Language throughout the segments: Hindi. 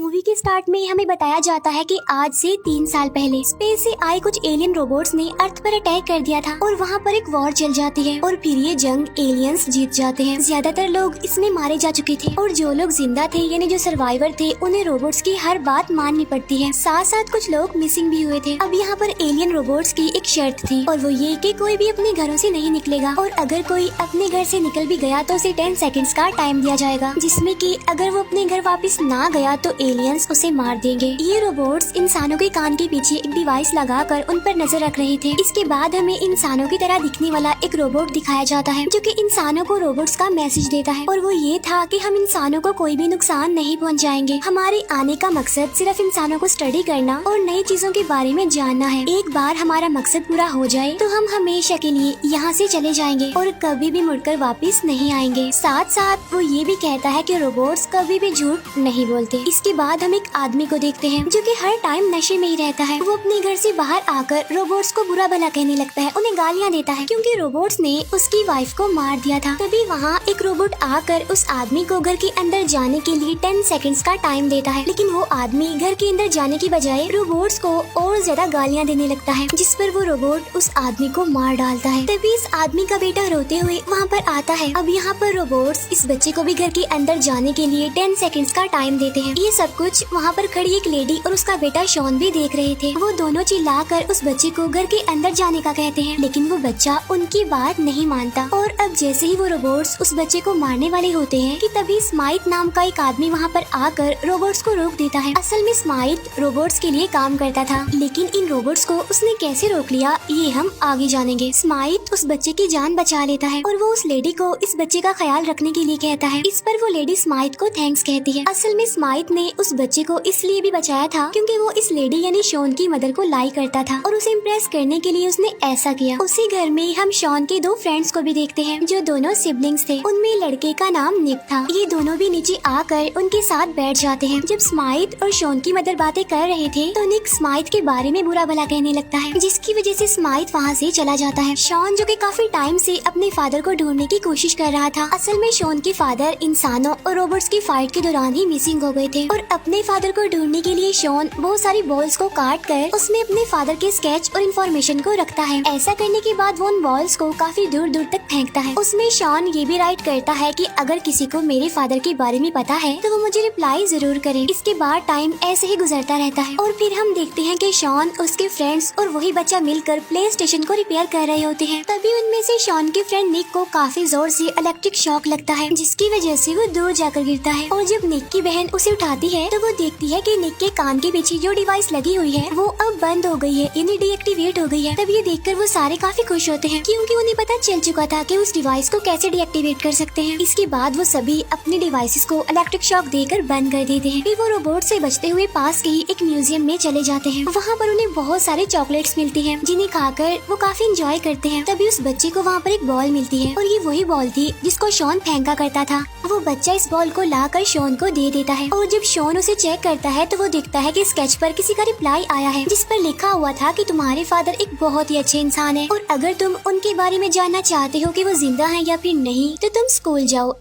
मूवी के स्टार्ट में हमें बताया जाता है कि आज से 3 साल पहले स्पेस से आए कुछ एलियन रोबोट्स ने अर्थ पर अटैक कर दिया था और वहाँ पर एक वॉर चल जाती है और फिर ये जंग एलियंस जीत जाते हैं। ज्यादातर लोग इसमें मारे जा चुके थे और जो लोग जिंदा थे यानी जो सर्वाइवर थे उन्हें रोबोट्स की हर बात माननी पड़ती है। साथ साथ कुछ लोग मिसिंग भी हुए थे। अब यहाँ पर एलियन रोबोट्स की एक शर्त थी और वो ये कि कोई भी अपने घरों से नहीं निकलेगा और अगर कोई अपने घर से निकल भी गया तो उसे 10 सेकंड्स का टाइम दिया जाएगा, जिसमें कि अगर वो अपने घर वापस ना गया तो एलियंस उसे मार देंगे। ये रोबोट्स इंसानों के कान के पीछे एक डिवाइस लगाकर उन पर नजर रख रहे थे। इसके बाद हमें इंसानों की तरह दिखने वाला एक रोबोट दिखाया जाता है जो कि इंसानों को रोबोट्स का मैसेज देता है और वो ये था कि हम इंसानों को कोई भी नुकसान नहीं पहुंचाएंगे। हमारे आने का मकसद सिर्फ इंसानों को स्टडी करना और नई चीजों के बारे में जानना है। एक बार हमारा मकसद पूरा हो जाए तो हम हमेशा के लिए यहाँ से चले जाएंगे और कभी भी मुड़कर वापस नहीं आएंगे। साथ साथ वो ये भी कहता है कि रोबोट्स कभी भी झूठ नहीं बोलते। इसके बाद हम एक आदमी को देखते हैं जो कि हर टाइम नशे में ही रहता है। वो अपने घर से बाहर आकर रोबोट्स को बुरा भला कहने लगता है, उन्हें गालियाँ देता है क्योंकि रोबोट्स ने उसकी वाइफ को मार दिया था। तभी वहाँ एक रोबोट आकर उस आदमी को घर के अंदर जाने के लिए 10 सेकंड्स का टाइम देता है, लेकिन वो आदमी घर के अंदर जाने की बजाय रोबोट्स को और ज्यादा गालियाँ देने लगता है, जिस पर वो रोबोट उस आदमी को मार डालता है। तभी इस आदमी का बेटा रोते हुए वहाँ पर आता है। अब यहाँ पर रोबोट्स इस बच्चे को भी घर के अंदर जाने के लिए 10 सेकंड्स का टाइम देते हैं। ये सब कुछ वहाँ पर खड़ी एक लेडी और उसका बेटा शॉन भी देख रहे थे। वो दोनों चिल्लाकर उस बच्चे को घर के अंदर जाने का कहते हैं, लेकिन वो बच्चा उनकी बात नहीं मानता। और अब जैसे ही वो रोबोट्स उस बच्चे को मारने वाले होते हैं कि तभी स्माइट नाम का एक आदमी वहाँ पर आकर रोबोट्स को रोक देता है। असल में स्माइट रोबोट्स के लिए काम करता था, लेकिन इन रोबोट्स को उसने कैसे रोक लिया ये हम आगे जानेंगे। स्माइट उस बच्चे की जान बचा लेता है और वो उस लेडी को इस बच्चे का ख्याल रखने के लिए कहता है। इस पर वो लेडी स्माइट को थैंक्स कहती है। असल में स्माइट ने उस बच्चे को इसलिए भी बचाया था क्योंकि वो इस लेडी यानी शॉन की मदर को लाई करता था और उसे इम्प्रेस करने के लिए उसने ऐसा किया। उसी घर में हम शॉन के 2 फ्रेंड्स को भी देखते हैं जो दोनों सिबलिंग्स थे। उनमें लड़के का नाम निक था। ये दोनों भी नीचे आकर उनके साथ बैठ जाते हैं। जब स्माइट और शॉन की मदर बातें कर रहे थे तो निक स्माइट के बारे में बुरा भला कहने लगता है, जिसकी वजह से स्माइट वहाँ से चला जाता है। शॉन जो कि काफी टाइम से अपने फादर को ढूंढने की कोशिश कर रहा था। असल में शॉन के फादर इंसानों और रोबोट्स की फाइट के दौरान ही मिसिंग हो गए थे और अपने फादर को ढूंढने के लिए शॉन बहुत सारी बॉल्स को काट कर उसमें अपने फादर के स्केच और इन्फॉर्मेशन को रखता है। ऐसा करने के बाद वो उन बॉल्स को काफी दूर दूर तक फेंकता है। उसमें शॉन ये भी राइट करता है कि अगर किसी को मेरे फादर के बारे में पता है तो वो मुझे रिप्लाई जरूर करे। इसके बाद टाइम ऐसे ही गुजरता रहता है और फिर हम देखते हैं कि शॉन, उसके फ्रेंड्स और वही बच्चा मिलकर प्ले स्टेशन को रिपेयर कर रहे होते हैं। तभी उनमें से शॉन के फ्रेंड निक को काफी जोर से इलेक्ट्रिक शॉक लगता है, जिसकी वजह से वो दूर जाकर गिरता है और जब निक की बहन उसे उठाती है तो वो देखती है कि निक के कान के पीछे जो डिवाइस लगी हुई है वो अब बंद हो गई है, यानी डीएक्टिवेट हो गई है। तब ये देखकर वो सारे काफी खुश होते हैं क्योंकि उन्हें पता चल चुका था कि उस डिवाइस को कैसे डीएक्टिवेट कर सकते हैं। इसके बाद वो सभी अपने डिवाइसेस को इलेक्ट्रिक शॉक देकर बंद कर देते हैं। फिर वो रोबोट से बचते हुए पास के ही एक म्यूजियम में चले जाते हैं। वहाँ पर उन्हें बहुत सारे चॉकलेट्स मिलती हैं जिन्हें खाकर वो काफी एंजॉय करते हैं। तभी उस बच्चे को वहाँ पर एक बॉल मिलती है और ये वही बॉल थी जिसको शॉन फेंका करता था। वो बच्चा इस बॉल को लाकर शॉन को दे देता है और जब शॉन उसे चेक करता है तो वो देखता है कि स्केच पर किसी का रिप्लाई आया है जिस पर लिखा हुआ था कि तुम्हारे फादर एक बहुत ही अच्छे इंसान है और अगर तुम उनके बारे में जानना चाहते हो कि वो जिंदा हैं या फिर नहीं तो तुम स्कूल जाओ,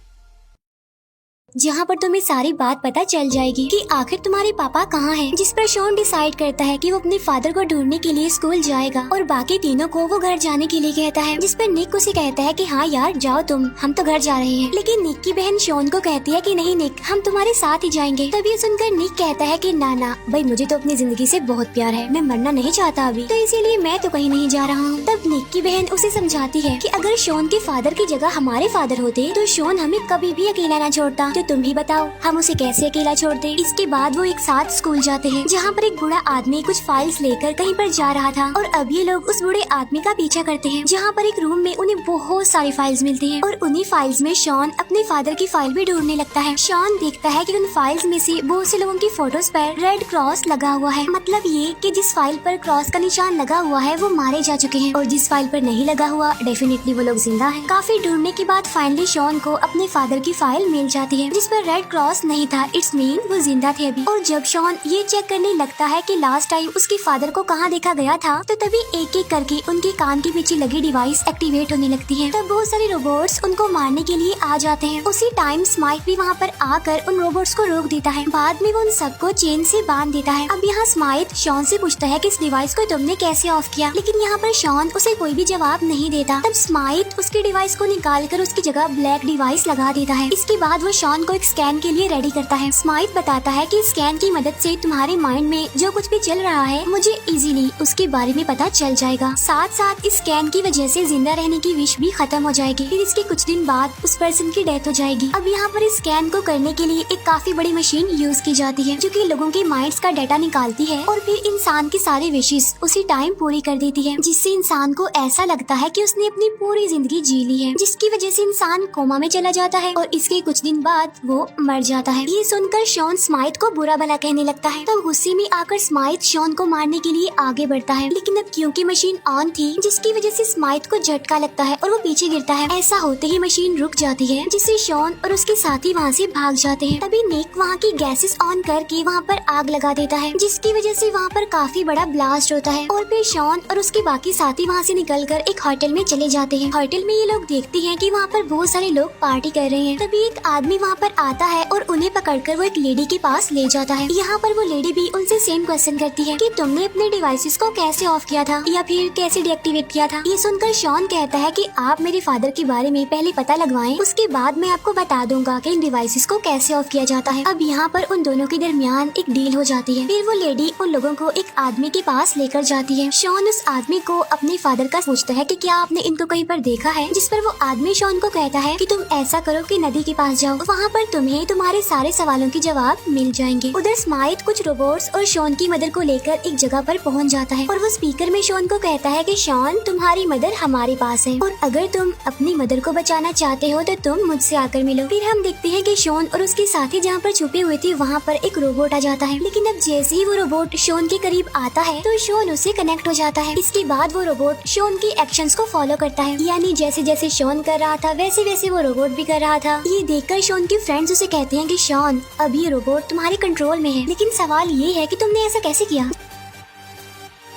जहाँ पर तुम्हें सारी बात पता चल जाएगी कि आखिर तुम्हारे पापा कहाँ हैं। जिस पर शॉन डिसाइड करता है कि वो अपने फादर को ढूंढने के लिए स्कूल जाएगा और बाकी तीनों को वो घर जाने के लिए कहता है। जिस पर निक उसे कहता है कि हाँ यार जाओ तुम, हम तो घर जा रहे हैं। लेकिन निक की बहन शॉन को कहती है कि नहीं निक, हम तुम्हारे साथ ही जाएंगे। तभी सुनकर निक कहता है कि ना ना भाई, मुझे तो अपनी जिंदगी से बहुत प्यार है, मैं मरना नहीं चाहता अभी, तो इसीलिए मैं तो कहीं नहीं जा रहा हूँ। तब निक की बहन उसे समझाती है कि अगर शॉन के फादर की जगह हमारे फादर होते तो शॉन हमें कभी भी अकेला न छोड़ता, तो तुम ही बताओ हम उसे कैसे अकेला छोड़ दे। इसके बाद वो एक साथ स्कूल जाते हैं जहाँ पर एक बूढ़ा आदमी कुछ फाइल्स लेकर कहीं पर जा रहा था और अब ये लोग उस बूढ़े आदमी का पीछा करते हैं। जहाँ पर एक रूम में उन्हें बहुत सारी फाइल्स मिलती हैं और उन्हीं फाइल्स में शॉन अपने फादर की फाइल भी ढूंढने लगता है। शॉन देखता है कि उन फाइल्स में से बहुत से लोगों की फोटोज पर रेड क्रॉस लगा हुआ है, मतलब ये कि जिस फाइल पर क्रॉस का निशान लगा हुआ है वो मारे जा चुके हैं और जिस फाइल पर नहीं लगा हुआ डेफिनेटली वो लोग जिंदा हैं। काफी ढूंढने के बाद फाइनली शॉन को अपने फादर की फाइल मिल जाती है। जिस पर रेड क्रॉस नहीं था। इट्स मीन वो जिंदा थे अभी। और जब शॉन ये चेक करने लगता है कि लास्ट टाइम उसके फादर को कहाँ देखा गया था, तो तभी एक एक करके उनके कान के पीछे लगी डिवाइस एक्टिवेट होने लगती है। तब बहुत सारे रोबोट्स उनको मारने के लिए आ जाते हैं। उसी टाइम स्माइट भी वहाँ पर आकर उन रोबोट्स को रोक देता है। बाद में वो उन सबको चेन से बांध देता है। अब यहाँ स्माइट शॉन से पूछता है कि इस डिवाइस को तुमने कैसे ऑफ किया, लेकिन यहाँ पर शॉन उसे कोई भी जवाब नहीं देता। तब स्माइट उसके डिवाइस को निकाल कर उसकी जगह ब्लैक डिवाइस लगा देता है। इसके बाद वो शॉन को एक स्कैन के लिए रेडी करता है। स्माइट बताता है कि स्कैन की मदद से तुम्हारे माइंड में जो कुछ भी चल रहा है मुझे इजीली उसके बारे में पता चल जाएगा। साथ साथ इस स्कैन की वजह से जिंदा रहने की विश भी खत्म हो जाएगी। फिर इसके कुछ दिन बाद उस पर्सन की डेथ हो जाएगी। अब यहाँ पर इस स्कैन को करने के लिए एक काफी बड़ी मशीन यूज की जाती है, जो कि लोगों के माइंड्स का डाटा निकालती है और फिर इंसान की सारी विशेष उसी टाइम पूरी कर देती है, जिससे इंसान को ऐसा लगता है कि उसने अपनी पूरी जिंदगी जी ली है, जिसकी वजह से इंसान कोमा में चला जाता है और इसके कुछ दिन बाद वो मर जाता है। ये सुनकर शॉन स्माइट को बुरा भला कहने लगता है। तो गुस्से में आकर स्माइट शॉन को मारने के लिए आगे बढ़ता है, लेकिन अब क्योंकि मशीन ऑन थी, जिसकी वजह से स्माइट को झटका लगता है और वो पीछे गिरता है। ऐसा होते ही मशीन रुक जाती है, जिससे शॉन और उसके साथी वहाँ से भाग जाते हैं। तभी निक वहाँ की गैसेस ऑन करके वहाँ पर आग लगा देता है, जिसकी वजह से वहाँ पर काफी बड़ा ब्लास्ट होता है और फिर शॉन और उसके बाकी साथी वहाँ से निकलकर एक होटल में चले जाते हैं। होटल में ये लोग देखते हैं कि वहाँ पर बहुत सारे लोग पार्टी कर रहे हैं। तभी एक आदमी वहाँ पर आता है और उन्हें पकड़कर वो एक लेडी के पास ले जाता है। यहाँ पर वो लेडी भी उनसे सेम क्वेश्चन करती है कि तुमने अपने डिवाइसेस को कैसे ऑफ किया था या फिर कैसे डीएक्टिवेट किया था। ये सुनकर शॉन कहता है कि आप मेरे फादर के बारे में पहले पता लगवाएं, उसके बाद मैं आपको बता दूंगा कि इन डिवाइसेस को कैसे ऑफ किया जाता है। अब यहाँ पर उन दोनों के दरमियान एक डील हो जाती है। फिर वो लेडी उन लोगों को एक आदमी के पास लेकर जाती है। शॉन उस आदमी को अपने फादर का पूछता है कि क्या आपने इनको कहीं पर देखा है, जिस पर वो आदमी शॉन को कहता है कि तुम ऐसा करो कि नदी के पास जाओ, वहाँ पर तुम्हें तुम्हारे सारे सवालों के जवाब मिल जाएंगे। उधर स्माइट कुछ रोबोट्स और शॉन की मदर को लेकर एक जगह पर पहुँच जाता है और वो स्पीकर में शॉन को कहता है कि शॉन तुम्हारी मदर हमारे पास है और अगर तुम अपनी मदर को बचाना चाहते हो तो तुम मुझसे आकर मिलो। फिर हम देखते हैं कि शॉन और उसके साथी जहाँ पर छुपे हुए थे वहाँ पर एक रोबोट आ जाता है, लेकिन अब जैसे ही वो रोबोट शॉन के करीब आता है तो शॉन उससे कनेक्ट हो जाता है। इसके बाद वो रोबोट शॉन के एक्शंस को फॉलो करता है, यानी जैसे जैसे शॉन कर रहा था वैसे वैसे वो रोबोट भी कर रहा था। ये देखकर शॉन के फ्रेंड्स उसे कहते हैं कि शॉन अब ये रोबोट तुम्हारे कंट्रोल में है, लेकिन सवाल ये है कि तुमने ऐसा कैसे किया।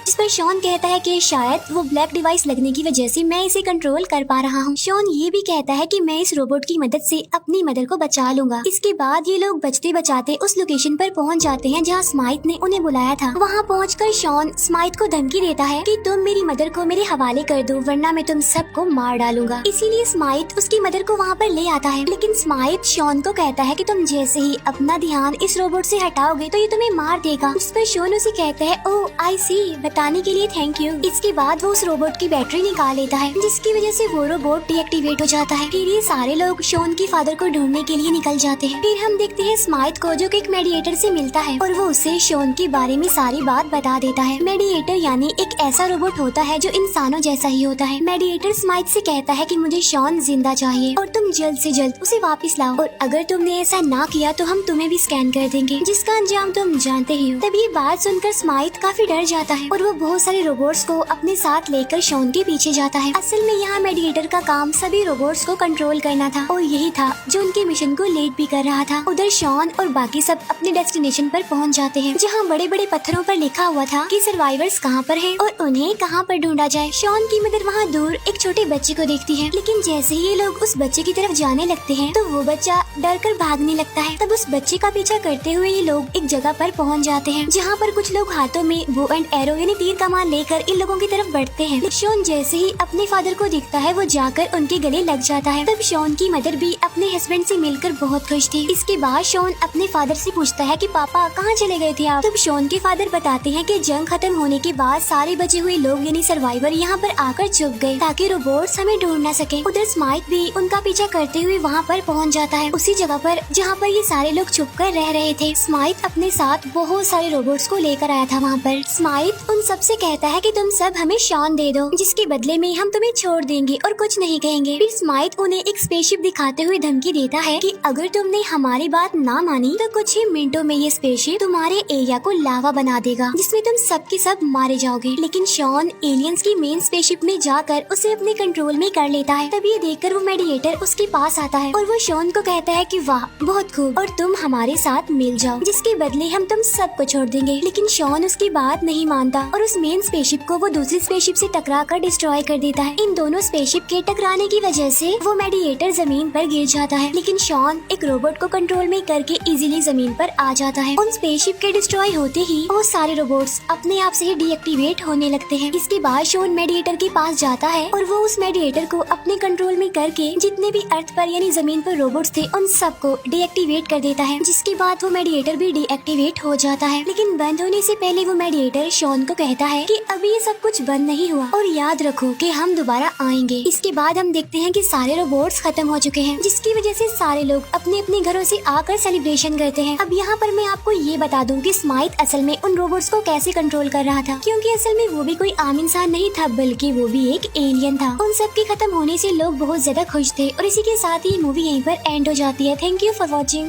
जिस पर शॉन कहता है कि शायद वो ब्लैक डिवाइस लगने की वजह से मैं इसे कंट्रोल कर पा रहा हूँ। शॉन ये भी कहता है कि मैं इस रोबोट की मदद से अपनी मदर को बचा लूंगा। इसके बाद ये लोग बचते बचाते उस लोकेशन पर पहुँच जाते हैं जहाँ स्माइट ने उन्हें बुलाया था। वहाँ पहुँचकर शॉन स्माइट को धमकी देता है कि तुम मेरी मदर को मेरे हवाले कर दो वरना मैं तुम सबको मार डालूंगा। इसीलिए स्माइट उसकी मदर को वहाँ पर ले आता है, लेकिन स्माइट शॉन को कहता है कि तुम जैसे ही अपना ध्यान इस रोबोट से हटाओगे तो ये तुम्हें मार देगा। जिस पर शॉन उसे कहता है ओह आई सी, बताने के लिए थैंक यू। इसके बाद वो उस रोबोट की बैटरी निकाल लेता है, जिसकी वजह से वो रोबोट डीएक्टिवेट हो जाता है। फिर ये सारे लोग शॉन के फादर को ढूंढने के लिए निकल जाते हैं। फिर हम देखते हैं स्माइट को जो कि एक मेडिएटर से मिलता है और वो उसे शॉन के बारे में सारी बात बता देता है। मेडिएटर यानी एक ऐसा रोबोट होता है जो इंसानों जैसा ही होता है। मेडिएटर स्माइट से कहता है कि मुझे शॉन जिंदा चाहिए और तुम जल्द से जल्द उसे वापस लाओ और अगर तुमने ऐसा ना किया तो हम तुम्हें भी स्कैन कर देंगे, जिसका अंजाम तुम जानते ही हो। तब ये बात सुनकर स्माइट काफी डर जाता है और वो बहुत सारे रोबोट्स को अपने साथ लेकर शॉन के पीछे जाता है। असल में यहाँ मेडिएटर का काम सभी रोबोट्स को कंट्रोल करना था और यही था जो उनके मिशन को लेट भी कर रहा था। उधर शॉन और बाकी सब अपने डेस्टिनेशन पर पहुँच जाते हैं, जहाँ बड़े बड़े पत्थरों पर लिखा हुआ था कि सर्वाइवर्स कहाँ पर हैं और उन्हें कहाँ पर ढूंढा जाए। शॉन की मदर वहाँ दूर एक छोटे बच्चे को देखती है, लेकिन जैसे ही ये लोग उस बच्चे की तरफ जाने लगते हैं तो वो बच्चा डर कर भागने लगता है। तब उस बच्चे का पीछा करते हुए ये लोग एक जगह पर पहुँच जाते हैं, जहाँ पर कुछ लोग हाथों में बो एंड एरो यानी तीर कमान लेकर इन लोगों की तरफ बढ़ते हैं। शॉन जैसे ही अपने फादर को देखता है वो जाकर उनके गले लग जाता है। तब शॉन की मदर भी अपने हस्बैंड से मिलकर बहुत खुश थी। इसके बाद शॉन अपने फादर से पूछता है कि पापा कहाँ चले गए थे आप। तब शॉन के फादर बताते हैं कि जंग खत्म होने के बाद सारे बचे हुए लोग यानी सर्वाइवर यहाँ पर आकर छुप गए ताकि रोबोट्स हमें ढूंढ न सके। उधर स्माइट भी उनका पीछा करते हुए वहाँ पर पहुँच जाता है, उसी जगह पर जहाँ पर ये सारे लोग छुप कर रह रहे थे। स्माइट अपने साथ बहुत सारे रोबोट्स को लेकर आया था वहाँ पर। स्माइट उन सब सबसे कहता है कि तुम सब हमें शॉन दे दो, जिसके बदले में हम तुम्हें छोड़ देंगे और कुछ नहीं कहेंगे। फिर स्माइथ उन्हें एक स्पेसशिप दिखाते हुए धमकी देता है कि अगर तुमने हमारी बात ना मानी तो कुछ ही मिनटों में ये स्पेसशिप तुम्हारे एरिया को लावा बना देगा, जिसमें तुम सब के सब मारे जाओगे। लेकिन शॉन एलियंस की मेन स्पेसशिप में जाकर उसे अपने कंट्रोल में कर लेता है। तभी ये देखकर वो मेडिएटर उसके पास आता है और वो शॉन को कहता है कि वाह बहुत खूब, और तुम हमारे साथ मिल जाओ, जिसके बदले हम तुम सबको छोड़ देंगे। लेकिन शॉन उसकी बात नहीं मानता और उस मेन स्पेसशिप को वो दूसरी स्पेसशिप से टकरा कर डिस्ट्रॉय कर देता है। इन दोनों स्पेसशिप के टकराने की वजह से वो मेडिएटर जमीन पर गिर जाता है, लेकिन शॉन एक रोबोट को कंट्रोल में करके इजीली जमीन पर आ जाता है। उन स्पेसशिप के डिस्ट्रॉय होते ही वो सारे रोबोट्स अपने आप से ही डीएक्टिवेट होने लगते हैं। इसके बाद शॉन मेडिएटर के पास जाता है और वो उस मेडिएटर को अपने कंट्रोल में करके जितने भी अर्थ पर यानी जमीन पर रोबोट्स थे उन सबको डीएक्टिवेट कर देता है, जिसके बाद वो मेडिएटर भी डीएक्टिवेट हो जाता है। लेकिन बंद होने से पहले वो मेडिएटर शॉन को कहता है कि अभी ये सब कुछ बंद नहीं हुआ और याद रखो कि हम दोबारा आएंगे। इसके बाद हम देखते हैं कि सारे रोबोट्स खत्म हो चुके हैं, जिसकी वजह से सारे लोग अपने अपने घरों से आकर सेलिब्रेशन करते हैं। अब यहाँ पर मैं आपको ये बता दूं कि स्माइथ असल में उन रोबोट्स को कैसे कंट्रोल कर रहा था, क्योंकि असल में वो भी कोई आम इंसान नहीं था, बल्कि वो भी एक एलियन था। उन सब के खत्म होने से लोग बहुत ज्यादा खुश थे और इसी के साथ ही मूवी यहीं पर एंड हो जाती है। Thank you for watching.